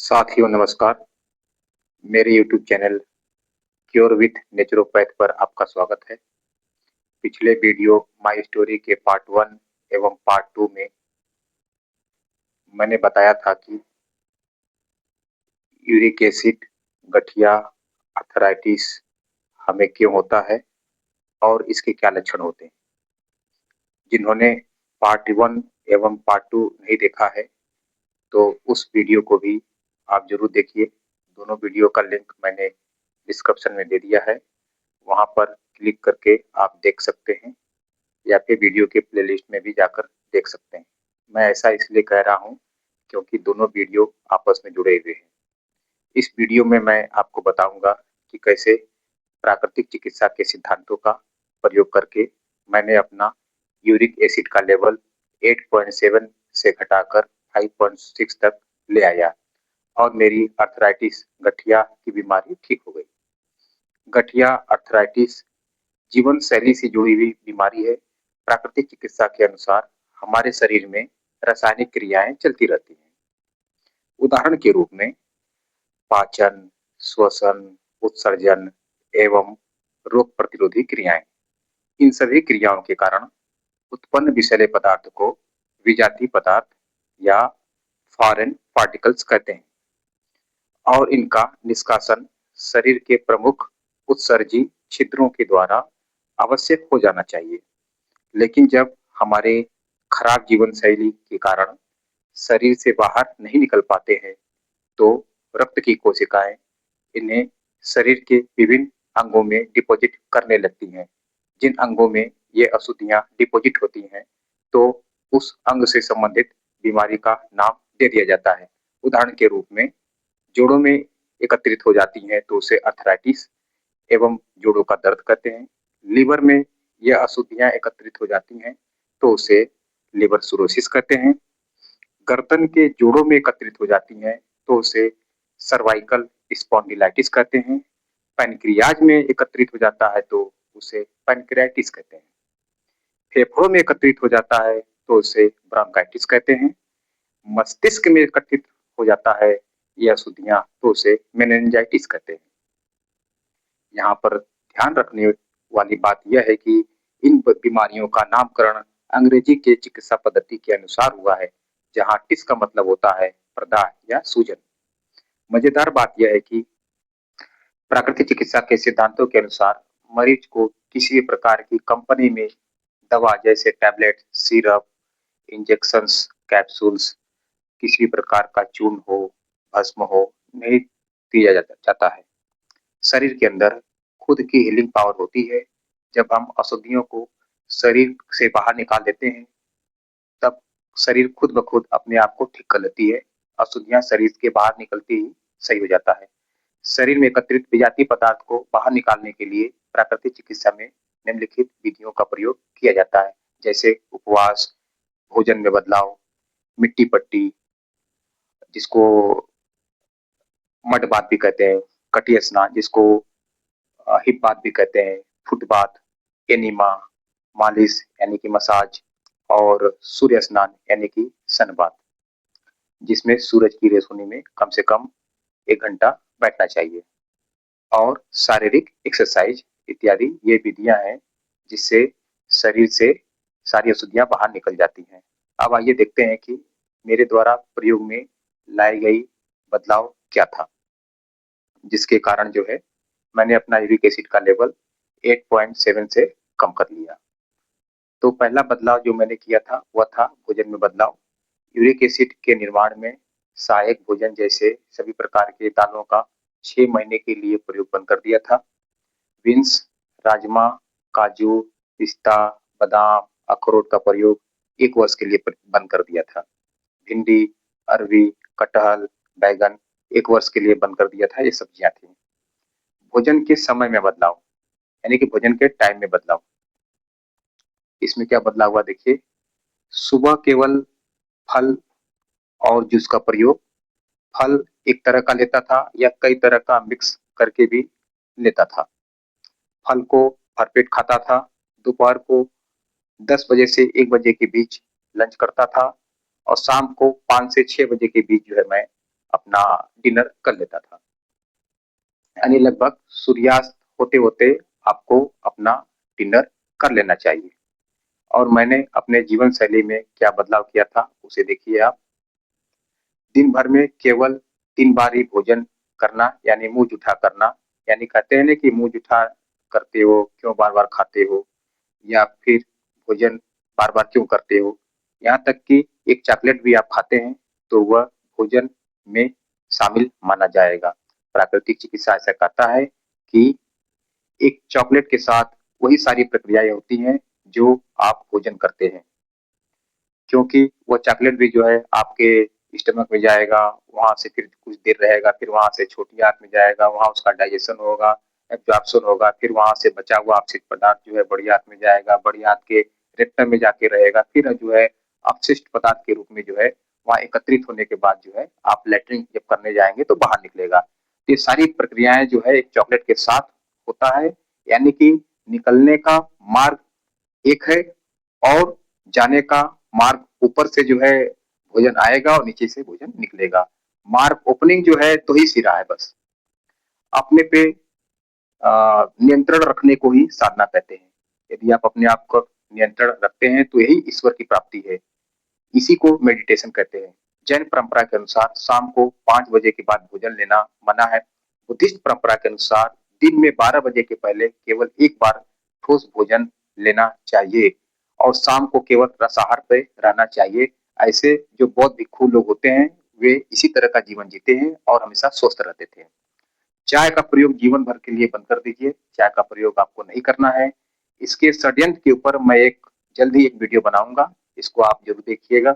साथियों नमस्कार। मेरे YouTube channel cure with naturopath पर आपका स्वागत है। पिछले वीडियो माय स्टोरी के पार्ट 1 एवं पार्ट 2 में मैंने बताया था कि यूरिक एसिड, गठिया, आर्थराइटिस हमें क्यों होता है और इसके क्या लक्षण होते हैं। जिन्होंने पार्ट 1 एवं पार्ट 2 नहीं देखा है तो उस वीडियो को भी आप जरूर देखिए। दोनों वीडियो का लिंक मैंने डिस्क्रिप्शन में दे दिया है, वहां पर क्लिक करके आप देख सकते हैं या फिर वीडियो के प्लेलिस्ट में भी जाकर देख सकते हैं। मैं ऐसा इसलिए कह रहा हूं क्योंकि दोनों वीडियो आपस में जुड़े हुए हैं। इस वीडियो में मैं आपको बताऊंगा कि कैसे प्राकृतिक चिकित्सा के सिद्धांतों का प्रयोग करके मैंने अपना यूरिक एसिड का लेवल 8.7 से घटाकर 5.6 तक ले आया और मेरी अर्थराइटिस गठिया की बीमारी ठीक हो गई। गठिया अर्थराइटिस जीवन शैली से जुड़ी हुई बीमारी है। प्राकृतिक चिकित्सा के अनुसार हमारे शरीर में रासायनिक क्रियाएं चलती रहती हैं। उदाहरण के रूप में पाचन, श्वसन, उत्सर्जन एवं रोग प्रतिरोधी क्रियाएं। इन सभी क्रियाओं के कारण उत्पन्न विषैले पदार्थ को विजातीय पदार्थ या फॉरेन पार्टिकल्स कहते हैं और इनका निष्कासन शरीर के प्रमुख उत्सर्जी छिद्रों के द्वारा आवश्यक हो जाना चाहिए। लेकिन जब हमारे खराब जीवन शैली के कारण शरीर से बाहर नहीं निकल पाते हैं तो रक्त की कोशिकाएं इन्हें शरीर के विभिन्न अंगों में डिपॉजिट करने लगती हैं। जिन अंगों में ये अशुद्धियां डिपॉजिट होती हैं तो उस अंग से संबंधित बीमारी का नाम दे दिया जाता है। उदाहरण के रूप में जोड़ों में एकत्रित हो जाती हैं तो उसे अर्थराइटिस एवं जोड़ों का दर्द कहते हैं। लीवर में यह अशुद्धियां एकत्रित हो जाती हैं तो उसे लिवर सिरोसिस कहते हैं। गर्दन के जोड़ों में एकत्रित हो जाती हैं तो उसे सर्वाइकल स्पॉन्डिलाइटिस कहते हैं। पैनक्रियाज में एकत्रित हो जाता है तो उसे पैनक्रियाटिस कहते हैं। फेफड़ों में एकत्रित हो जाता है तो उसे ब्रोंकाइटिस कहते हैं। मस्तिष्क में एकत्रित हो जाता है यह अशुद्धियां तो उसे मेनिंजाइटिस कहते हैं। यहाँ पर ध्यान रखने वाली बात यह है कि इन बीमारियों का नामकरण अंग्रेजी के चिकित्सा पद्धति के अनुसार हुआ है, जहाँ टिस का मतलब होता है प्रदाह या सूजन। मजेदार बात यह है कि प्राकृतिक चिकित्सा के सिद्धांतों के अनुसार मरीज को किसी भी प्रकार की कंपनी में दवा जैसे टैबलेट, सिरप, इंजेक्शंस, कैप्सूल्स, किसी भी प्रकार का चूर्ण हो, भस्म हो, नहीं दिया जाता है। शरीर के अंदर खुद की हीलिंग पावर होती है। जब हम अशुद्धियों को शरीर से बाहर निकाल देते हैं तब शरीर खुद ब खुद अपने आप को ठीक कर लेती है। अशुद्धियां शरीर के बाहर निकलती ही सही हो जाता है। शरीर में एकत्रित विजातीय पदार्थ को बाहर निकालने के लिए प्राकृतिक चिकित्सा में निम्नलिखित विधियों का प्रयोग किया जाता है, जैसे उपवास, भोजन में बदलाव, मिट्टी पट्टी जिसको मड बाथ भी कहते हैं, कटी स्नान जिसको हिप बाथ भी कहते हैं, फुट बाथ, एनिमा, मालिश यानी कि मसाज और सूर्य स्नान यानी कि सन बाथ, जिसमें सूरज की रोशनी में कम से कम 1 घंटा बैठना चाहिए और शारीरिक एक्सरसाइज इत्यादि ये विधियां हैं जिससे शरीर से सारी अशुद्धियां बाहर निकल जाती हैं। अब आइए देखते हैं कि मेरे द्वारा प्रयोग में लाई गई बदलाव क्या था, जिसके कारण जो है मैंने अपना यूरिक एसिड का लेवल 8.7 से कम कर लिया। तो पहला बदलाव जो मैंने किया था वह था भोजन में बदलाव। यूरिक एसिड के निर्माण में सहायक भोजन जैसे सभी प्रकार के दालों का 6 महीने के लिए प्रयोग बंद कर दिया था। बीन्स, राजमा, काजू, पिस्ता, बादाम, अखरोट का प्रयोग 1 वर्ष के लिए बंद कर दिया था। भिंडी, अरवी, कटहल, बैगन 1 वर्ष के लिए बंद कर दिया था। ये सब्जियां थी। भोजन के समय में बदलाव यानी कि भोजन के टाइम में बदलाव। इसमें क्या बदलाव हुआ देखिए, सुबह केवल फल और जूस का प्रयोग। फल एक तरह का लेता था या कई तरह का मिक्स करके भी लेता था। फल को भरपेट खाता था। दोपहर को 10 बजे से 1 बजे के बीच लंच करता था और शाम को 5 से 6 बजे के बीच जो है मैं अपना डिनर कर लेता था। यानी लगभग सूर्यास्त होते-होते आपको अपना डिनर कर लेना चाहिए। और मैंने अपने जीवन शैली में क्या बदलाव किया था, उसे देखिए आप। दिन भर में केवल 3 बार ही भोजन करना, यानी मुँह जूठा करना। यानी कहते हैं ना कि मुँह जूठा करते हो, क्यों बार-बार खाते हो? या फिर भोजन बार-बार क्यों करते हो? यहाँ तक कि एक चॉकलेट भी आप खाते हैं, तो वह भोजन में शामिल माना जाएगा। प्राकृतिक चिकित्सा ऐसा कहता है कि एक चॉकलेट के साथ वही सारी प्रक्रियाएँ होती हैं, जो आप भोजन करते हैं। क्योंकि वो चॉकलेट भी जो है आपके स्टमक में जाएगा, वहाँ से फिर कुछ देर रहेगा, फिर वहाँ से छोटी आँत में जाएगा, वहाँ उसका डाइजेशन होगा, एब्ज़ॉर्प्शन होगा, फिर वहाँ से बचा हुआ अपशिष्ट पदार्थ जो है बड़ी आँत में जाएगा, बड़ी आँत के रेक्टम में जाके रहेगा, फिर जो है अपशिष्ट पदार्थ के रूप में जो है वहाँ एकत्रित होने के बाद जो है आप लैट्रिन जब करने जाएँगे तो बाहर निकलेगा। ये सारी प्रक्रियाएँ जो है एक चॉकलेट के साथ होता है, यानी कि निकलने का मार्ग एक है और जाने का मार्ग ऊपर से जो है भोजन आएगा और नीचे से भोजन निकलेगा। मार्ग ओपनिंग जो है 2 ही सिरा है बस। अपने पे नियंत्रण रखने को ही साधना कहते हैं। यदि आप अपने आप को नियंत्रण रखते हैं तो यही ईश्वर की प्राप्ति है। इसी को मेडिटेशन कहते हैं। जैन परंपरा के अनुसार शाम को 5 बजे के बाद भोजन लेना मना है। बुद्धिस्ट परंपरा के अनुसार दिन में 12 बजे के पहले केवल एक बार ठोस भोजन लेना चाहिए और शाम को केवल रसाहार पे रहना चाहिए। ऐसे जो बौद्ध भिक्षु लोग होते हैं, वे इसी तरह का जीवन जीते हैं और हमेशा स्वस्थ रहते थे। चाय का प्रयोग जीवन भर के लिए बंद कर दीजिए। चाय का प्रयोग आपको नहीं करना है। इसके षड्यंत्र के ऊपर मैं जल्द ही एक वीडियो बनाऊँगा। इसको आप ज़रूर देखिएगा।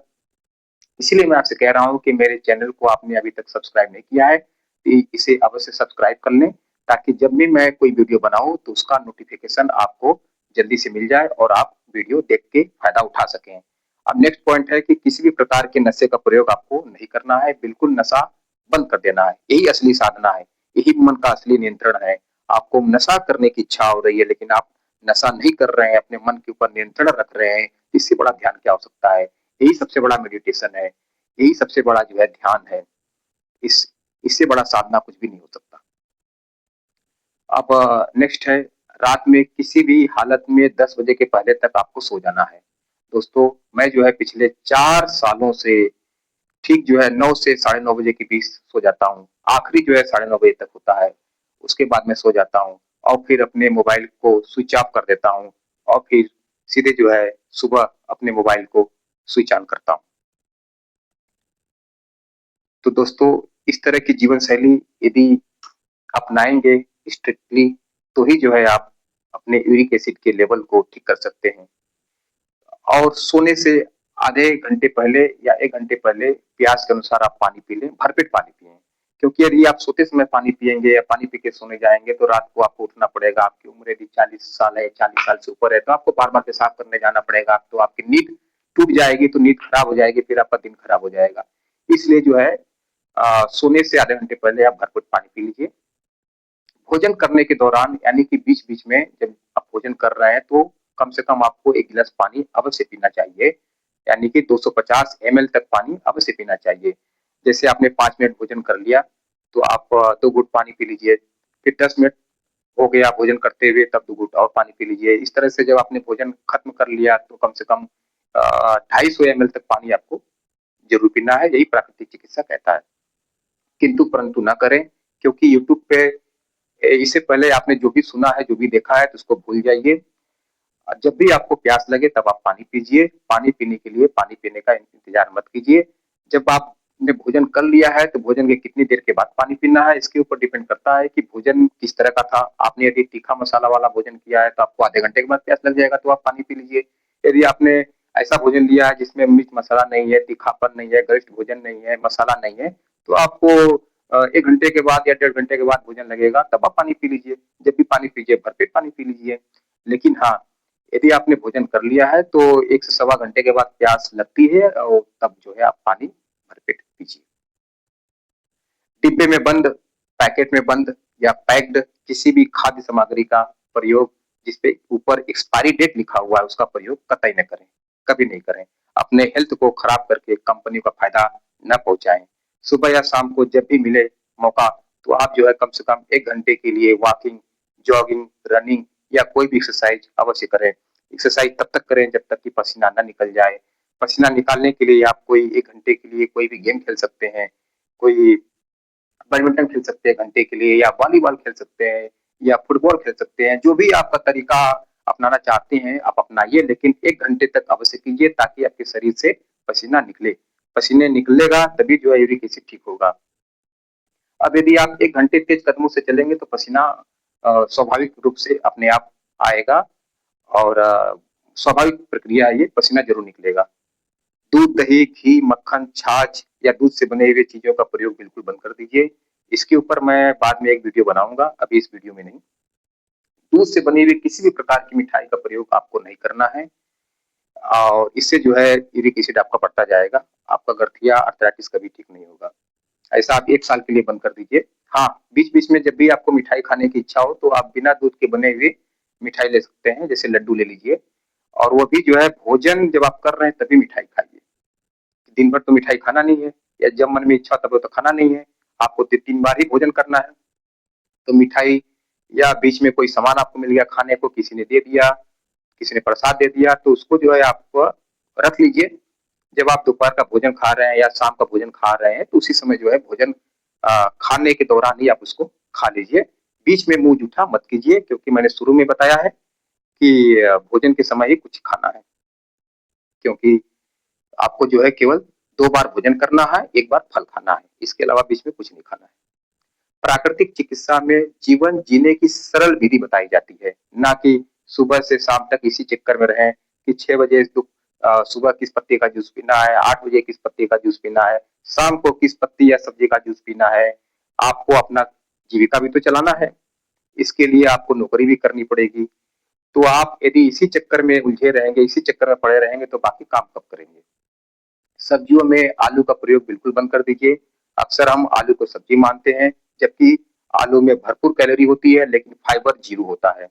इसीलिए मैं आपसे कह रहा हूँ कि मेरे चैनल को आपने अभी तक सब्सक्राइब नहीं किया है, इसे अवश्य सब्सक्राइब कर लें, ताकि जब भी मैं कोई वीडियो बनाऊँ तो उसका नोटिफ़िकेशन आपको जल्दी से मिल जाए और आप वीडियो देख के फ़ायदा उठा सकें। अब नेक्स्ट पॉइंट है कि किसी भी प्रकार के नशे का प्रयोग आपको नहीं करना है, बिल्कुल नशा बंद कर देना है। यही असली साधना है, यही मन का असली नियंत्रण है। आपको नशा करने की इच्छा हो रही है, लेकिन आप नशा नहीं कर रहे हैं, अपने मन के ऊपर नियंत्रण रख रहे हैं, इससे बड़ा ध्यान क्या हो सकता है? यही सबसे बड़ा मेडिटेशन है, यही सबसे बड़ा जो है ध्यान है। इस इससे बड़ा साधना कुछ भी नहीं हो सकता। अब नेक्स्ट है, रात में किसी भी हालत में 10 बजे के पहले तक आपको सो जाना है। दोस्तों, मैं जो है पिछले 4 सालों से ठीक जो है 9 से साढ़े 9 बजे के बीच सो जाता हूँ। आखिरी जो है साढ़े 9 बजे तक होता है, उसके बाद मैं सो जाता हूँ और फिर अपने मोबाइल को स्विच ऑफ कर देता हूँ और फिर सीधे जो है सुबह अपने मोबाइल को स्विच ऑन करता हूँ। तो दोस्तों, इस तरह की जीवन शैली यदि अपनाएँगे स्ट्रिक्टली, तो ही जो है आप अपने यूरिक एसिड के लेवल को ठीक कर सकते हैं। और सोने से आधे घंटे पहले या 1 घंटे पहले प्यास के अनुसार आप पानी पी लें, भरपेट पानी पिएँ। क्योंकि यदि आप सोते समय पानी पिएँगे या पानी पी के सोने जाएँगे तो रात को आपको उठना पड़ेगा। आपकी उम्र यदि 40 साल है, 40 साल से ऊपर है, तो आपको बार-बार पेशाब करने जाना पड़ेगा। तो आपकी नींद टूट जाएगी, तो नींद खराब हो जाएगी, फिर आपका दिन खराब हो जाएगा। इसलिए जो है सोने से आधे घंटे पहले आप भरपेट पानी पी लीजिए। भोजन करने के दौरान, यानी कि बीच-बीच में जब आप भोजन कर रहे हैं, तो कम से कम आपको 1 गिलास पानी अवश्य पीना चाहिए, यानी कि 250 एमएल तक पानी अवश्य पीना चाहिए। जैसे आपने 5 मिनट भोजन कर लिया, तो आप 2 घूँट पानी पी लीजिए, फिर 10 मिनट हो गया भोजन करते हुए, तब 2 घूँट और पानी पी लीजिए। इस तरह से जब आपने भोजन खत्म कर लिया, तो कम से कम 250 एमएल तक पानी आपको ज़रूर पीना है, यही प्राकृतिक चिकित्सा कहता है। किंतु परंतु ना करें, क्योंकि यूट्यूब पे इससे पहले आपने जो भी सुना है, जो भी देखा है, तो उसको भूल जाइए। जब भी आपको प्यास लगे तब आप पानी पीजिए। पानी पीने के लिए पानी पीने का इंतज़ार मत कीजिए। जब आपने भोजन कर लिया है, तो भोजन के कितनी देर के बाद पानी पीना है, इसके ऊपर डिपेंड करता है कि भोजन किस तरह का था। आपने यदि तीखा मसाला वाला भोजन किया है, तो आपको आधे घंटे के बाद प्यास लग जाएगा, तो आप पानी पी लीजिए। यदि आपने ऐसा भोजन लिया है जिसमें मिर्च मसाला नहीं है, तीखापन नहीं है, गरिष्ठ भोजन नहीं है, मसाला नहीं है, तो आपको 1 घंटे के बाद या डेढ़ घंटे के बाद भोजन लगेगा, तब आप पानी पी लीजिए। जब भी पानी पीजिए, भरपेट पानी पी लीजिए। लेकिन हाँ, यदि आपने भोजन कर लिया है तो 1 से सवा घंटे के बाद प्यास लगती है और तब जो है आप पानी भरपेट पीजिए। डिब्बे में बंद, पैकेट में बंद या पैक्ड किसी भी खाद्य सामग्री का प्रयोग जिसपे ऊपर एक्सपायरी डेट लिखा हुआ है, उसका प्रयोग कतई न करें, कभी नहीं करें। अपने हेल्थ को खराब करके कंपनी का फायदा न पहुंचाएं। सुबह या शाम को जब भी मिले मौका, तो आप जो है कम से कम 1 घंटे के लिए वॉकिंग, जॉगिंग, रनिंग या कोई भी एक्सरसाइज अवश्य करें। एक्सरसाइज तब तक करें जब तक कि पसीना ना निकल जाए। पसीना निकालने के लिए आप कोई 1 घंटे के लिए कोई भी गेम खेल सकते हैं, कोई बैडमिंटन खेल सकते हैं घंटे के लिए, या वॉलीबॉल खेल सकते हैं, या फुटबॉल खेल सकते हैं। जो भी आपका तरीका अपनाना चाहते हैं आप अपनाइए, लेकिन 1 घंटे तक अवश्य कीजिए ताकि आपके शरीर से पसीना निकले। पसीने निकलेगा तभी जो है यूरिक एसिड ठीक होगा। अब यदि आप 1 घंटे तेज कदमों से चलेंगे तो पसीना स्वाभाविक रूप से अपने आप आएगा, और स्वाभाविक प्रक्रिया है ये, पसीना ज़रूर निकलेगा। दूध, दही, घी, मक्खन, छाछ या दूध से बने हुए चीज़ों का प्रयोग बिल्कुल बंद कर दीजिए। इसके ऊपर मैं बाद में एक वीडियो बनाऊँगा, अभी इस वीडियो में नहीं। दूध से बनी हुई किसी भी प्रकार की मिठाई का प्रयोग आपको नहीं करना है, और इससे जो है यूरिक एसिड आपका बढ़ता जाएगा। आपका गठिया अर्थराइटिस कभी ठीक नहीं होगा। ऐसा आप 1 साल के लिए बंद कर दीजिए। हाँ, बीच-बीच में जब भी आपको मिठाई खाने की इच्छा हो तो आप बिना दूध के बने हुए मिठाई ले सकते हैं, जैसे लड्डू ले लीजिए, और वो भी जो है भोजन जब आप कर रहे हैं तभी मिठाई खाइए। दिन भर तो मिठाई खाना नहीं है, या जब मन में इच्छा तब तो खाना नहीं है। आपको 3 बार ही भोजन करना है। तो मिठाई या बीच में कोई सामान आपको मिल गया खाने को, किसी ने दे दिया, किसी ने प्रसाद दे दिया, तो उसको जो है आप रख लीजिए। जब आप दोपहर का भोजन खा रहे हैं या शाम का भोजन खा रहे हैं तो उसी समय जो है भोजन खाने के दौरान ही आप उसको खा लीजिए। बीच में मुंह जूठा मत कीजिए, क्योंकि मैंने शुरू में बताया है कि भोजन के समय ही कुछ खाना है, क्योंकि आपको जो है केवल 2 बार भोजन करना है, 1 बार फल खाना है, इसके अलावा बीच में कुछ नहीं खाना है। प्राकृतिक चिकित्सा में जीवन जीने की सरल विधि बताई जाती है, ना कि सुबह से शाम तक इसी चक्कर में रहें कि 6 बजे सुबह किस पत्ते का जूस पीना है, 8 बजे किस पत्ते का जूस पीना है, शाम को किस पत्ती या सब्जी का जूस पीना है। आपको अपना जीविका भी तो चलाना है, इसके लिए आपको नौकरी भी करनी पड़ेगी। तो आप यदि इसी चक्कर में उलझे रहेंगे, इसी चक्कर में पड़े रहेंगे तो बाकी काम कब करेंगे? सब्जियों में आलू का प्रयोग बिल्कुल बंद कर दीजिए। अक्सर हम आलू को सब्जी मानते हैं, जबकि आलू में भरपूर कैलोरी होती है लेकिन फाइबर 0 होता है।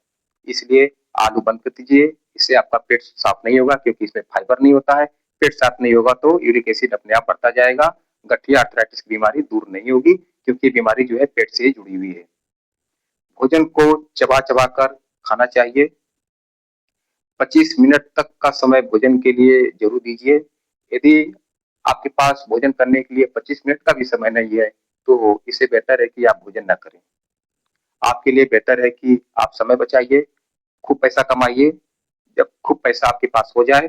इसलिए आलू बंद कर दीजिए, इससे आपका पेट साफ नहीं होगा, क्योंकि इसमें फाइबर नहीं होता है। पेट साफ नहीं होगा तो यूरिक एसिड अपने आप बढ़ता जाएगा। गठिया अर्थराइटिस की बीमारी दूर नहीं होगी, क्योंकि बीमारी जो है पेट से ही जुड़ी हुई है। भोजन को चबा-चबा कर खाना चाहिए। 25 मिनट तक का समय भोजन के लिए ज़रूर दीजिए। यदि आपके पास भोजन करने के लिए 25 मिनट का भी समय नहीं है, तो इससे बेहतर है कि आप भोजन ना करें। आपके लिए बेहतर है कि आप समय बचाइए, खूब पैसा कमाइए। जब खूब पैसा आपके पास हो जाए,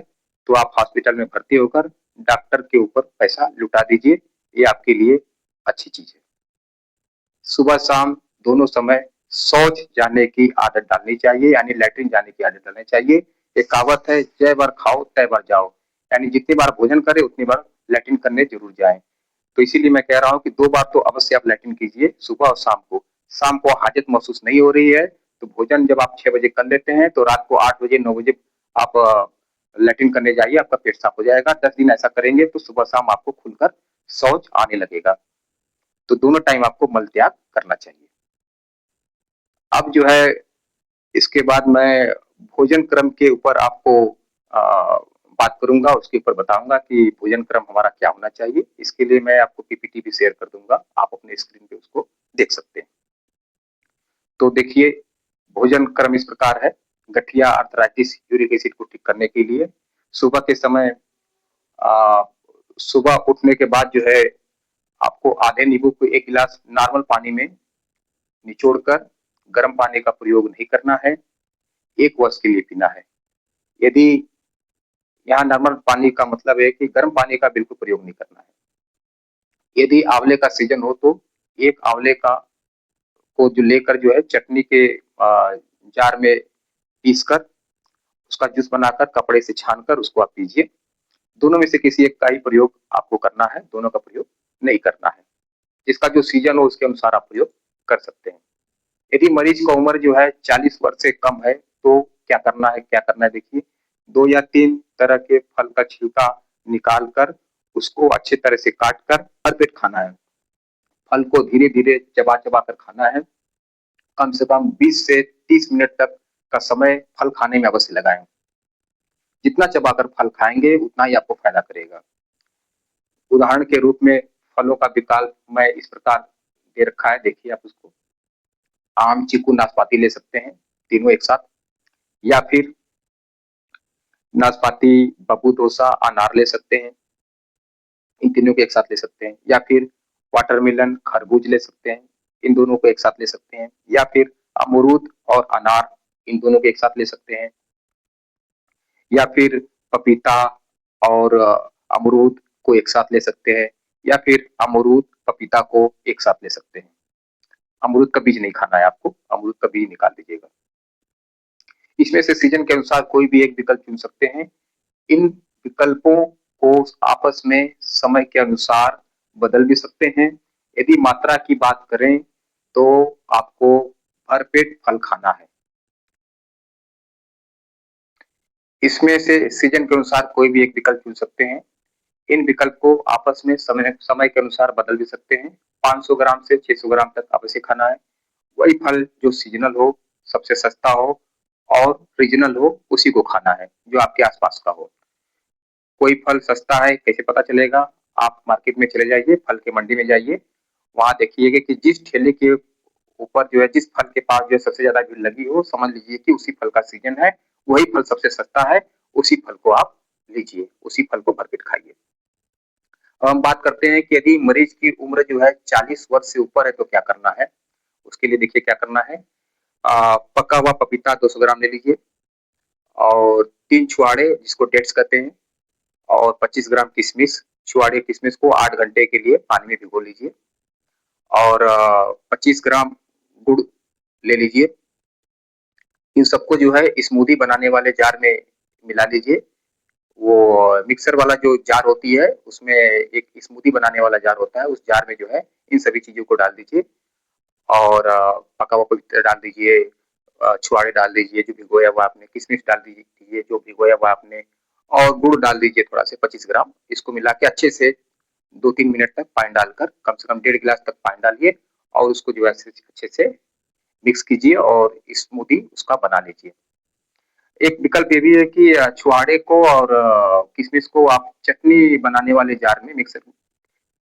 तो आप हॉस्पिटल में भर्ती होकर डॉक्टर के ऊपर पैसा लुटा दीजिए। ये आपके लिए अच्छी चीज़ है। सुबह-शाम दोनों समय शौच जाने की आदत डालनी चाहिए, यानी लैट्रिन जाने की आदत डालनी चाहिए। एक कहावत है, जय बार खाओ तय बार जाओ, यानी जितनी बार भोजन करें उतनी बार लैट्रिन करने ज़रूर जाएँ। तो इसीलिए मैं कह रहा हूँ कि 2 बार तो अवश्य आप लैट्रिन कीजिए, सुबह और शाम को। शाम को हाजत महसूस नहीं हो रही है, तो भोजन जब आप 6 बजे कर लेते हैं, तो रात को 8 बजे, 9 बजे आप लैट्रिन करने जाइए, आपका पेट साफ हो जाएगा। 10 दिन ऐसा करेंगे तो सुबह-शाम आपको खुलकर शौच आने लगेगा। तो दोनों टाइम आपको मल त्याग करना चाहिए। अब जो है इसके बाद मैं भोजन क्रम के ऊपर आपको बात करूँगा, उसके ऊपर बताऊँगा कि भोजन क्रम हमारा क्या होना चाहिए। इसके लिए मैं आपको पीपीटी भी शेयर कर दूँगा, आप अपने स्क्रीन पे उसको देख सकते हैं। तो देखिए, भोजन क्रम इस प्रकार है, गठिया अर्थराइटिस यूरिक एसिड को ठीक करने के लिए सुबह के समय अ, सुबह उठने के बाद जो है आपको आधे नींबू को 1 गिलास नॉर्मल पानी में निचोड़कर गर्म पानी का प्रयोग नहीं करना है, 1 वर्ष के लिए पीना है। यदि यहाँ नॉर्मल पानी का मतलब है कि गर्म पानी का बिल्कुल प्रयोग नहीं करना है। यदि आंवले का सीजन हो तो 1 आंवले का को जो लेकर जो है चटनी के जार में पीसकर उसका जूस बनाकर कपड़े से छानकर उसको आप पीजिए। दोनों में से किसी एक का ही प्रयोग आपको करना है, दोनों का प्रयोग नहीं करना है। जिसका जो सीजन हो उसके अनुसार आप प्रयोग कर सकते हैं। यदि मरीज का उम्र जो है 40 वर्ष से कम है, तो क्या करना है देखिए, 2 या 3 तरह के फल का छिलका निकाल कर उसको अच्छी तरह से काट कर भरपेट खाना है। फल को धीरे-धीरे चबा-चबा कर खाना है। कम से कम 20 से 30 मिनट तक का समय फल खाने में अवश्य लगाएँ। जितना चबाकर फल खाएँगे, उतना ही आपको फ़ायदा करेगा। उदाहरण के रूप में फलों का विकल्प मैं इस प्रकार दे रखा है, देखिए आप उसको। आम, चीकू, नाशपाती ले सकते हैं, तीनों एक साथ। या फिर नाशपाती, बबूदोसा, अनार ले सकते हैं, इन तीनों को एक साथ ले सकते हैं। या फिर वाटरमेलन, खरबूज ले सकते हैं, इन दोनों को एक साथ ले सकते हैं। या फिर अमरूद और अनार, इन दोनों को एक साथ ले सकते हैं। या फिर पपीता और अमरूद को एक साथ ले सकते हैं। या फिर अमरूद, पपीता को एक साथ ले सकते हैं। अमरूद का बीज नहीं खाना है आपको, अमरूद का बीज निकाल दीजिएगा। इसमें से सीजन के अनुसार कोई भी एक विकल्प चुन सकते हैं। इन विकल्पों को आपस में समय के अनुसार बदल भी सकते हैं। यदि मात्रा की बात करें तो आपको भरपेट फल खाना है। इसमें से सीजन के अनुसार कोई भी एक विकल्प चुन सकते हैं। इन विकल्प को आपस में समय समय के अनुसार बदल भी सकते हैं। 500 ग्राम से 600 ग्राम तक आप इसे खाना है। वही फल जो सीजनल हो, सबसे सस्ता हो और रीजनल हो, उसी को खाना है जो आपके आसपास का हो। कोई फल सस्ता है कैसे पता चलेगा? आप मार्केट में चले जाइए, फल की मंडी में जाइए, वहां देखिएगा कि जिस ठेले के ऊपर जो है, जिस फल के पास जो है सबसे ज्यादा भीड़ लगी हो, समझ लीजिए कि उसी फल का सीजन है, वही फल सबसे सस्ता है, उसी फल को आप लीजिए, उसी फल को भरपेट खाइए। अब हम बात करते हैं कि यदि मरीज की उम्र जो है 40 वर्ष से ऊपर है तो क्या करना है। उसके लिए देखिए क्या करना है। पका हुआ पपीता 200 ग्राम ले लीजिए, और 3 छुआड़े जिसको डेट्स कहते हैं, और 25 ग्राम किशमिश। छुआड़े किशमिश को 8 घंटे के लिए पानी में भिगो लीजिए, और 25 ग्राम गुड़ ले लीजिए। इन सबको जो है स्मूदी बनाने वाले जार में मिला लीजिए। वो मिक्सर वाला जो जार होती है, उसमें एक स्मूदी बनाने वाला जार होता है, उस जार में जो है इन सभी चीजों को डाल दीजिए, और पका हुआ पपीता डाल दीजिए, छुआरे डाल दीजिए जो भिगोया हुआ आपने, किशमिश डाल दीजिए जो भिगोया हुआ आपने, और गुड़ डाल दीजिए थोड़ा सा 25 ग्राम। इसको मिला के अच्छे से 2-3 मिनट तक पानी डालकर, कम से कम 1.5 गिलास तक पानी डालिए, और उसको जो है अच्छे से मिक्स कीजिए और स्मूदी उसका बना लीजिए। एक विकल्प ये भी है कि छुआड़े को और किशमिश को आप चटनी बनाने वाले जार में, मिक्सर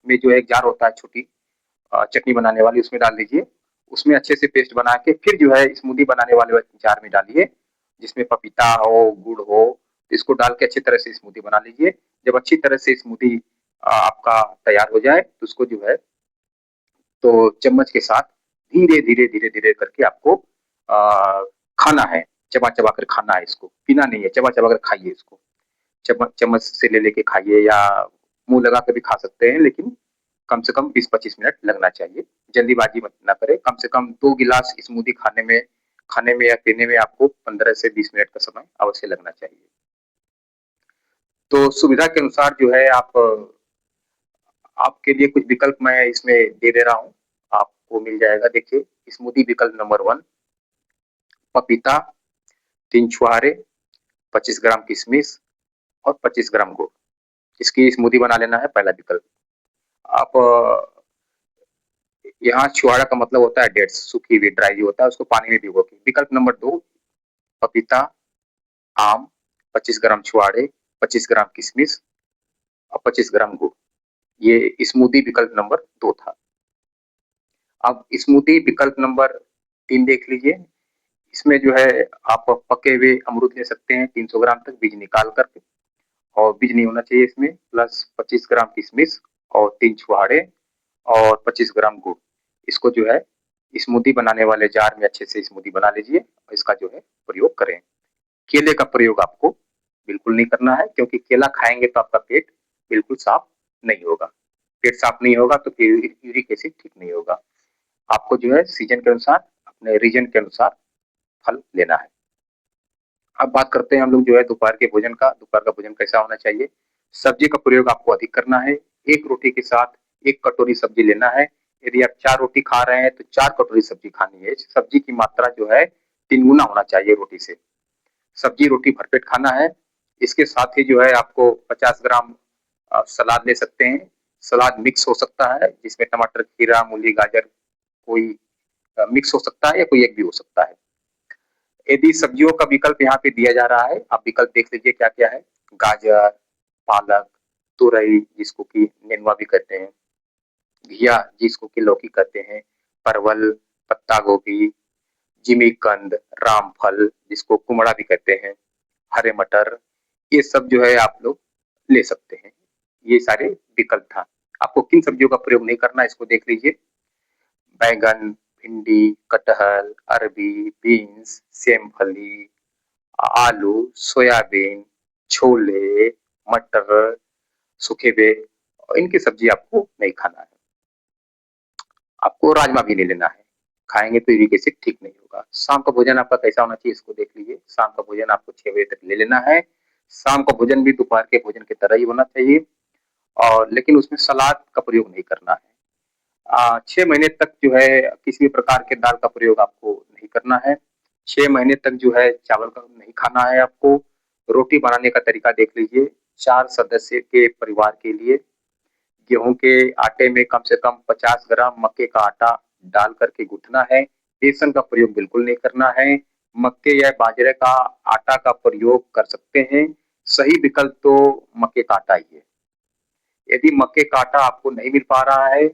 में जो एक जार होता है छोटी चटनी बनाने वाली, उसमें डाल दीजिए। उसमें अच्छे से पेस्ट बना के फिर जो है स्मूदी बनाने वाले जार में डालिए, जिसमें पपीता हो, गुड़ हो, इसको डाल के अच्छी तरह से स्मूदी बना लीजिए। जब अच्छी तरह से स्मूदी आपका तैयार हो जाए तो उसको जो है, तो चम्मच के साथ धीरे धीरे धीरे धीरे करके आपको खाना है। चबा चबा कर खाना है, इसको पीना नहीं है, चबा चबा कर खाइए इसको। चम्मच चम्मच से ले लेके खाइए, या मुंह लगा के भी खा सकते हैं, लेकिन कम से कम 20-25 मिनट लगना चाहिए। जल्दीबाजी मत ना करें। कम से कम 2 गिलास स्मूदी खाने में या पीने में आपको 15 से 20 मिनट का समय अवश्य लगना चाहिए। तो सुविधा के अनुसार जो है, आपके लिए कुछ विकल्प मैं इसमें दे दे रहा हूँ, आपको मिल जाएगा। देखिए, स्मूदी विकल्प नंबर 1, पपीता, 3 छुहारे, 25 ग्राम किशमिश और 25 ग्राम गुड़। इसकी स्मूदी बना लेना है, पहला विकल्प। आप यहाँ छुहारा का मतलब होता है डेट्स, सूखी हुई ड्राई जो होता है, उसको पानी में भिगो के। विकल्प नंबर 2, पपीता, आम, 25 ग्राम छुहारे, 25 ग्राम किशमिश और 25 ग्राम गुड़। ये स्मूदी विकल्प नंबर 2 था। अब स्मूदी विकल्प नंबर 3 देख लीजिए। इसमें जो है आप पके हुए अमरूद ले सकते हैं 300 ग्राम तक, बीज निकाल करके, और बीज नहीं होना चाहिए इसमें, प्लस 25 ग्राम किशमिश और 3 छुहारे और 25 ग्राम गुड़। इसको जो है स्मूदी बनाने वाले जार में अच्छे से स्मूदी बना लीजिए, और इसका जो है प्रयोग करें। केले का प्रयोग आपको बिल्कुल नहीं करना है, क्योंकि केला खाएंगे तो आपका पेट बिल्कुल साफ नहीं होगा। पेट साफ नहीं होगा तो फिर यूरिक एसिड ठीक नहीं होगा। आपको जो है सीजन के अनुसार, अपने रीजन के अनुसार फल लेना है। अब बात करते हैं हम लोग जो है दोपहर के भोजन का। दोपहर का भोजन कैसा होना चाहिए? सब्जी का प्रयोग आपको अधिक करना है। एक रोटी के साथ 1 कटोरी सब्जी लेना है। यदि आप 4 रोटी खा रहे हैं तो 4 कटोरी सब्जी खानी है। सब्जी की मात्रा जो है 3 गुना होना चाहिए रोटी से। सब्जी रोटी भरपेट खाना है। इसके साथ ही जो है आपको 50 ग्राम सलाद ले सकते हैं। सलाद मिक्स हो सकता है, जिसमें टमाटर, खीरा, मूली, गाजर, कोई मिक्स हो सकता है, या कोई एक भी हो सकता है। यदि सब्जियों का विकल्प यहाँ पे दिया जा रहा है, आप विकल्प देख लीजिए क्या क्या है। गाजर, पालक, तुरई जिसको कि नेनुआ भी कहते हैं, घिया जिसको कि लौकी कहते हैं, परवल, पत्ता गोभी, जिमीकंद, रामफल जिसको कुमड़ा भी कहते हैं, हरे मटर, ये सब जो है आप लोग ले सकते हैं। ये सारे विकल्प था। आपको किन सब्जियों का प्रयोग नहीं करना है इसको देख लीजिए। बैंगन, भिंडी, कटहल, अरबी, बीन्स, सेमफली, आलू, सोयाबीन, छोले, मटर, सूखे बेर, इनकी सब्जी आपको नहीं खाना है। आपको राजमा भी नहीं लेना है, खाएंगे तो यूरिक एसिड ठीक नहीं होगा। शाम का भोजन आपका कैसा होना चाहिए इसको देख लीजिए। शाम का भोजन आपको 6 बजे तक ले लेना है। शाम का भोजन भी दोपहर के भोजन की तरह ही होना चाहिए, और लेकिन उसमें सलाद का प्रयोग नहीं करना है। 6 महीने तक जो है किसी भी प्रकार के दाल का प्रयोग आपको नहीं करना है। 6 महीने तक जो है चावल का नहीं खाना है आपको। रोटी बनाने का तरीका देख लीजिए। 4 सदस्य के परिवार के लिए गेहूं के आटे में कम से कम 50 ग्राम मक्के का आटा डाल करके गूंथना है। बेसन का प्रयोग बिल्कुल नहीं करना है। मक्के या बाजरे का आटा का प्रयोग कर सकते हैं। सही विकल्प तो मक्के का आटा ही है। यदि मक्के का आटा आपको नहीं मिल पा रहा है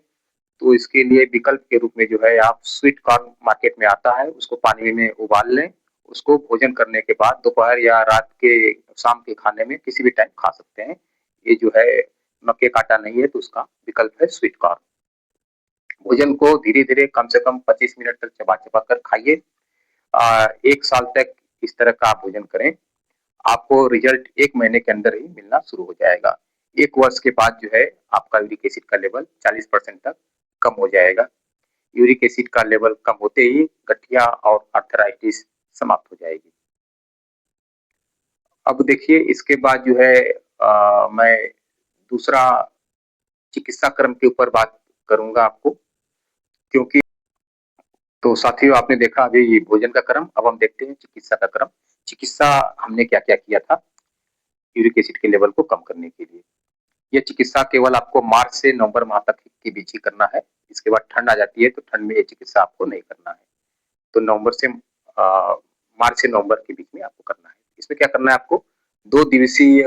तो इसके लिए विकल्प के रूप में जो है आप स्वीट कॉर्न मार्केट में आता है, उसको पानी में उबाल लें। उसको भोजन करने के बाद दोपहर या रात के शाम के खाने में किसी भी टाइम खा सकते हैं। ये जो है मक्के का आटा नहीं है तो उसका विकल्प है स्वीट कॉर्न। भोजन को धीरे धीरे कम से कम 25 मिनट तक चबा चबा कर खाइए। 1 साल तक इस तरह का आप भोजन करें, आपको रिजल्ट 1 महीने के अंदर ही मिलना शुरू हो जाएगा। 1 वर्ष के बाद जो है आपका यूरिक एसिड का लेवल 40% तक कम हो जाएगा। यूरिक एसिड का लेवल कम होते ही गठिया और आर्थराइटिस समाप्त हो जाएगी। अब देखिए इसके बाद जो है मैं दूसरा चिकित्सा क्रम के ऊपर बात करूंगा आपको, क्योंकि तो साथियों आपने देखा अभी ये भोजन का क्रम, अब हम देखते हैं चिकित्सा का क्रम। चिकित्सा हमने क्या क्या किया था यूरिक एसिड के लेवल को कम करने के लिए। ये चिकित्सा केवल आपको मार्च से नवंबर माह तक के बीच ही करना है। इसके बाद ठंड आ जाती है तो ठंड में ये चिकित्सा आपको नहीं करना है। तो मार्च से नवंबर के बीच में आपको करना है। इसमें क्या करना है आपको 2 दिवसीय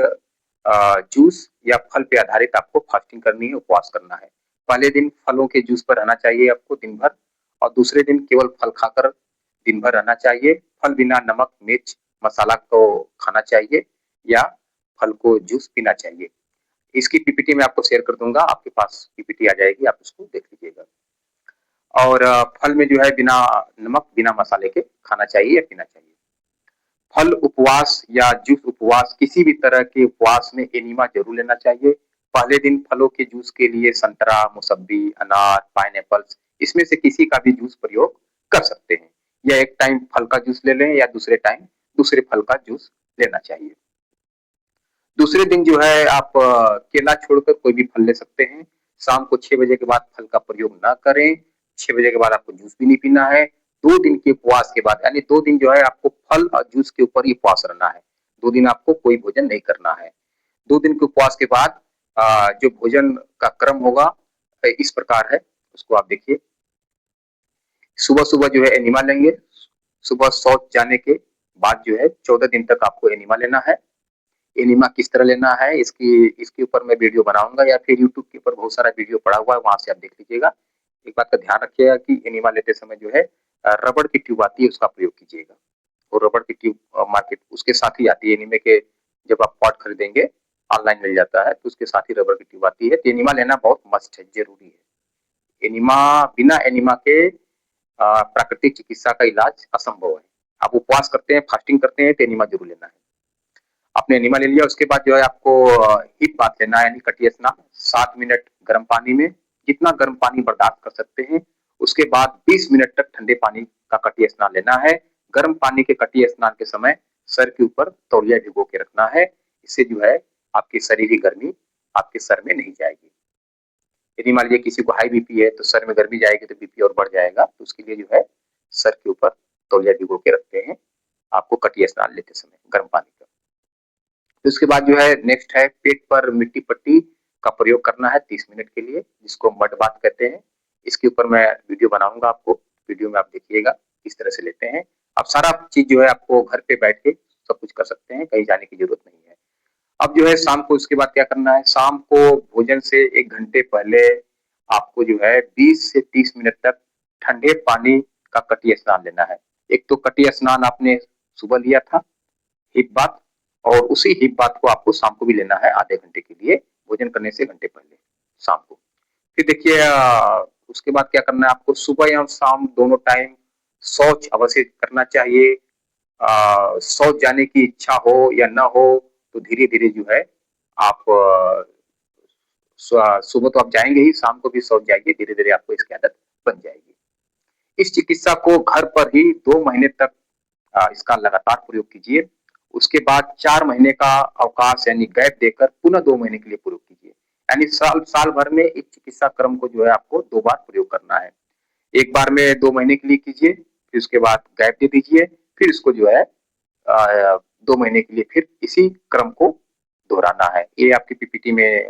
जूस या फल पे आधारित आपको फास्टिंग करनी है, उपवास करना है। पहले दिन फलों के जूस पर रहना चाहिए आपको दिन भर, और दूसरे दिन केवल फल खाकर दिन भर रहना चाहिए। फल बिना नमक, मिर्च, मसाला को खाना चाहिए, या फल को जूस पीना चाहिए। इसकी पीपीटी मैं आपको शेयर कर दूंगा, आपके पास पीपीटी आ जाएगी, आप उसको देख लीजिएगा। और फल में जो है बिना नमक, बिना मसाले के खाना चाहिए या पीना चाहिए। फल उपवास या जूस उपवास, किसी भी तरह के उपवास में एनिमा जरूर लेना चाहिए। पहले दिन फलों के जूस के लिए संतरा, मौसम्बी, अनार, पाइनएप्पल्स, इसमें से किसी का भी जूस प्रयोग कर सकते हैं। या एक टाइम फल का जूस ले लें या दूसरे टाइम दूसरे फल का जूस लेना चाहिए। दूसरे दिन जो है आप केला छोड़कर कोई भी फल ले सकते हैं। शाम को 6 बजे के बाद फल का प्रयोग ना करें। 6 बजे के बाद आपको जूस भी नहीं पीना है। 2 दिन के उपवास के बाद, यानी 2 दिन जो है आपको फल और जूस के ऊपर ही उपवास रहना है। 2 दिन आपको कोई भोजन नहीं करना है। 2 दिन के उपवास के बाद जो भोजन का क्रम होगा इस प्रकार है, उसको आप देखिए। सुबह सुबह जो है एनिमा लेंगे। सुबह शौच जाने के बाद जो है 14 दिन तक आपको एनिमा लेना है। एनिमा किस तरह लेना है इसकी इसके ऊपर मैं वीडियो बनाऊंगा, या फिर यूट्यूब के ऊपर बहुत सारा वीडियो पड़ा हुआ है, वहां से आप देख लीजिएगा। एक बात का ध्यान रखिएगा कि एनिमा लेते समय जो है रबड़ की ट्यूब आती है उसका प्रयोग कीजिएगा। और रबड़ की ट्यूब मार्केट उसके साथ ही आती है एनिमे के। जब आप पॉट खरीदेंगे ऑनलाइन मिल जाता है तो उसके साथ ही रबड़ की ट्यूब आती है। तो एनिमा लेना बहुत मस्ट है, जरूरी है। एनिमा, बिना एनिमा के प्राकृतिक चिकित्सा का इलाज असंभव है। आप उपवास करते हैं, फास्टिंग करते हैं तो एनिमा जरूर लेना है। आपने एनिमा ले लिया, उसके बाद जो है आपको हीट बाथ लेना है, यानी कटी स्नान 7 मिनट गर्म पानी में, जितना गर्म पानी बर्दाश्त कर सकते हैं। उसके बाद 20 मिनट तक ठंडे पानी का कटी स्नान लेना है। गर्म पानी के कटी स्नान के समय सर के ऊपर तौलिया भिगो के रखना है। इससे जो है आपकी शरीर की गर्मी आपके सर में नहीं जाएगी। यदि मान लीजिए किसी को हाई बीपी है तो सर में गर्मी जाएगी तो बीपी और बढ़ जाएगा, तो उसके लिए जो है सर के ऊपर तौलिया भिगो के रखते हैं आपको कटी स्नान लेते समय गर्म पानी का। तो उसके बाद जो है नेक्स्ट है पेट पर मिट्टी पट्टी का प्रयोग करना है 30 मिनट के लिए, जिसको मड बाथ कहते हैं। इसके ऊपर मैं वीडियो बनाऊंगा, आपको वीडियो में आप देखिएगा किस तरह से लेते हैं। अब सारा चीज जो है आपको घर पे बैठ के सब कुछ कर सकते हैं, कहीं जाने की जरूरत नहीं है। अब जो है शाम को उसके बाद क्या करना है, शाम को भोजन से 1 घंटे पहले आपको जो है 20 से 30 मिनट तक ठंडे पानी का कटी स्नान लेना है। एक तो कटी स्नान आपने सुबह लिया था, हिप बाथ, और उसी हिप बाथ को आपको शाम को भी लेना है आधे घंटे के लिए, भोजन करने से घंटे पहले, शाम को। फिर देखिए उसके बाद क्या करना है आपको, सुबह या शाम दोनों टाइम शौच अवश्य करना चाहिए। शौच जाने की इच्छा हो या ना हो तो धीरे-धीरे जो है आप सुबह तो आप जाएँगे ही, शाम को भी शौच जाइए, धीरे-धीरे आपको इसकी आदत बन जाएगी। इस चिकित्सा को घर पर ही 2 महीने तक इसका लगातार प्रयोग कीजिए। उसके बाद 4 महीने का अवकाश यानी गैप देकर पुनः 2 महीने के लिए प्रयोग कीजिए। यानी साल साल भर में एक चिकित्सा क्रम को जो है आपको 2 बार प्रयोग करना है। एक बार में 2 महीने के लिए कीजिए, फिर उसके बाद गैप दे दीजिए, फिर इसको जो है 2 महीने के लिए फिर इसी क्रम को दोहराना है। ये आपकी पीपीटी में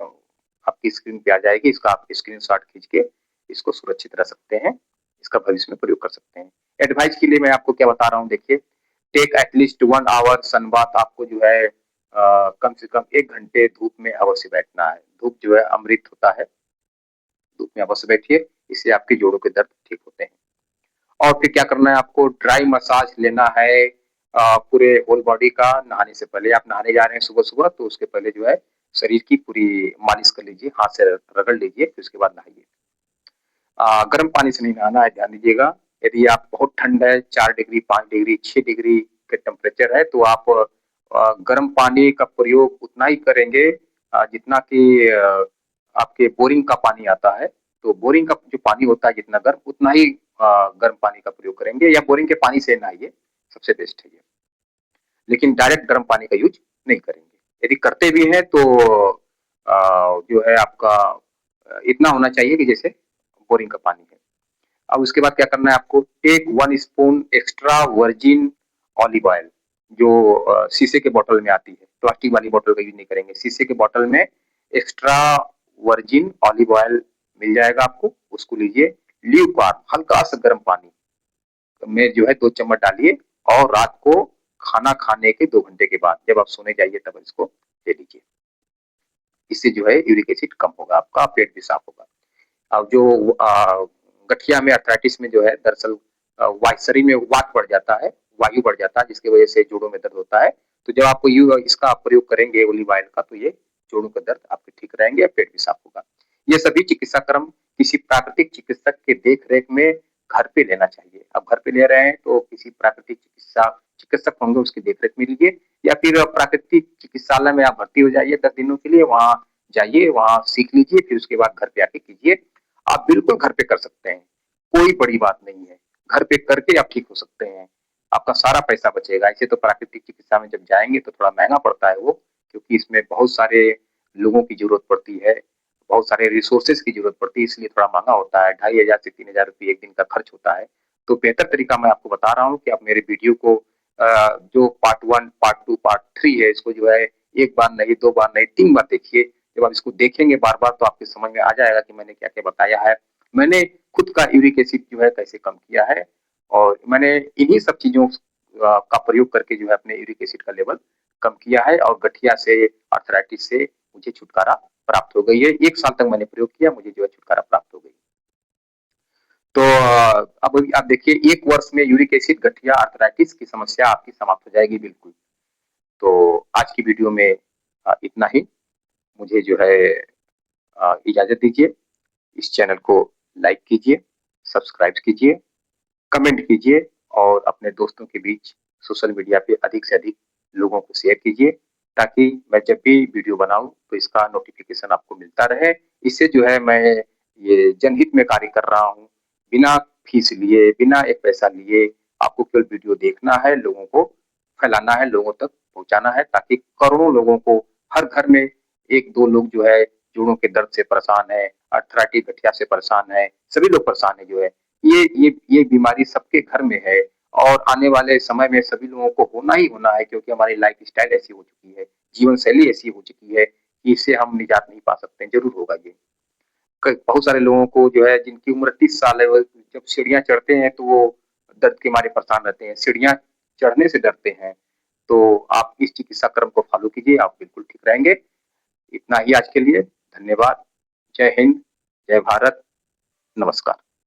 आपकी स्क्रीन पे आ जाएगी, इसका आप स्क्रीनशॉट खींच के इसको सुरक्षित रख सकते हैं, इसका भविष्य में प्रयोग कर सकते हैं। एडवाइस के लिए मैं आपको क्या बता रहा हूँ, देखिए take at least 1 hour sun bath, आपको जो है कम से कम 1 घंटे धूप में अवश्य बैठना है। धूप जो है अमृत होता है, धूप में अवश्य बैठिए, इससे आपके जोड़ों के दर्द ठीक होते हैं। और फिर क्या करना है आपको, ड्राई मसाज लेना है पूरे होल बॉडी का। नहाने से पहले, आप नहाने जा रहे हैं सुबह-सुबह तो उसके पहले जो है शरीर की पूरी मालिश कर लीजिए, हाथ से रगड़ लीजिए, फिर उसके बाद नहाइए। गर्म पानी से नहीं नहाना है, ध्यान दीजिएगा। यदि आप बहुत ठंड है, 4 डिग्री, 5 डिग्री, 6 डिग्री के टेम्परेचर है, तो आप गर्म पानी का प्रयोग उतना ही करेंगे जितना कि आपके बोरिंग का पानी आता है। तो बोरिंग का जो पानी होता है जितना गर्म, उतना ही गर्म पानी का प्रयोग करेंगे, या बोरिंग के पानी से नहाइए, सबसे बेस्ट है ये। लेकिन डायरेक्ट गर्म पानी का यूज़ नहीं करेंगे। यदि करते भी हैं तो जो है आपका इतना होना चाहिए कि जैसे बोरिंग का पानी है। अब उसके बाद क्या करना है आपको, take 1 spoon extra virgin olive oil, जो शीशे के बॉटल में आती है, प्लास्टिक वाली बॉटल का यूज़ नहीं करेंगे। शीशे के बॉटल में एक्स्ट्रा वर्जिन ऑलिव ऑयल मिल जाएगा आपको, उसको लीजिए। ल्यूकवार्म, हल्का-सा गर्म पानी में जो है 2 चम्मच डालिए, और रात को खाना खाने के 2 घंटे के बाद जब आप सोने जाइए तब इसको ले लीजिए। इससे जो है यूरिक एसिड कम होगा आपका, पेट भी साफ होगा। अब जो गठिया में, अर्थराइटिस में जो है दरअसल शरीर में वात बढ़ जाता है, वायु बढ़ जाता है, जिसकी वजह से जोड़ों में दर्द होता है। तो जब आपको इसका प्रयोग करेंगे ओलिव ऑयल का, तो ये जोड़ों का दर्द आपके ठीक रहेंगे, पेट भी साफ होगा। ये सभी चिकित्सा क्रम किसी प्राकृतिक चिकित्सक के देख रेख में घर पे लेना चाहिए। अब घर पे ले रहे हैं तो किसी प्राकृतिक चिकित्सक होंगे, उसकी देख रेख में लीजिए, या फिर प्राकृतिक चिकित्सालय में आप भर्ती हो जाइए 10 दिनों के लिए, वहाँ जाइए, वहाँ सीख लीजिए, फिर उसके बाद घर पे आके कीजिए। आप बिल्कुल घर पे कर सकते हैं, कोई बड़ी बात नहीं है। घर पे करके आप ठीक हो सकते हैं, आपका सारा पैसा बचेगा। ऐसे तो प्राकृतिक चिकित्सा में जब जाएँगे तो थोड़ा महँगा पड़ता है वो, क्योंकि इसमें बहुत सारे लोगों की ज़रूरत पड़ती है, बहुत सारे रिसोर्सेज़ की ज़रूरत पड़ती है, इसलिए थोड़ा महँगा होता है, 2500 से 3000 रुपए 1 दिन का खर्च होता है। तो बेहतर तरीका मैं आपको बता रहा हूँ कि आप मेरे वीडियो को जो पार्ट 1, पार्ट 2, पार्ट 3 है, इसको जो है 1 बार नहीं, 2 बार नहीं, 3 बार देखिए। जब आप इसको देखेंगे बार-बार तो आपके समझ में आ जाएगा कि मैंने क्या-क्या बताया है। मैंने खुद का यूरिक एसिड जो है कैसे कम किया है, और मैंने इन्हीं सब चीज़ों का प्रयोग करके जो है अपने यूरिक एसिड का लेवल कम किया है, और गठिया से, अर्थराइटिस से मुझे छुटकारा प्राप्त हो गई है। 1 साल तक मैंने प्रयोग किया, मुझे जो है छुटकारा प्राप्त हो गई। तो अब आप देखिए 1 वर्ष में यूरिक एसिड, गठिया, अर्थराइटिस की समस्या आपकी समाप्त हो जाएगी बिल्कुल। तो आज की वीडियो में इतना ही। मुझे जो है इजाज़त दीजिए। इस चैनल को लाइक कीजिए, सब्सक्राइब कीजिए, कमेंट कीजिए, और अपने दोस्तों के बीच सोशल मीडिया पे अधिक से अधिक लोगों को शेयर कीजिए, ताकि मैं जब भी वीडियो बनाऊँ तो इसका नोटिफ़िकेशन आपको मिलता रहे। इससे जो है मैं ये जनहित में कार्य कर रहा हूँ, बिना फीस लिए, बिना एक पैसा लिए। आपको केवल वीडियो देखना है, लोगों को फैलाना है, लोगों तक पहुँचाना है, ताकि करोड़ों लोगों को, हर घर में 1-2 लोग जो है जोड़ों के दर्द से परेशान है, अर्थराइटिस, गठिया से परेशान है, सभी लोग परेशान है जो है। ये बीमारी सबके घर में है, और आने वाले समय में सभी लोगों को होना ही होना है, क्योंकि हमारी लाइफ़स्टाइल ऐसी हो चुकी है, जीवन शैली ऐसी हो चुकी है कि इससे हम निजात नहीं पा सकते हैं, ज़रूर होगा ये। बहुत सारे लोगों को जो है जिनकी उम्र 30 साल है, वो जब सीढ़ियाँ चढ़ते हैं तो वो दर्द के मारे परेशान रहते हैं, सीढ़ियाँ चढ़ने से डरते हैं। तो आप इस चिकित्सा क्रम को फ़ॉलो कीजिए, आप बिल्कुल ठीक रहेंगे। इतना ही आज के लिए, धन्यवाद। जय हिंद, जय भारत। नमस्कार।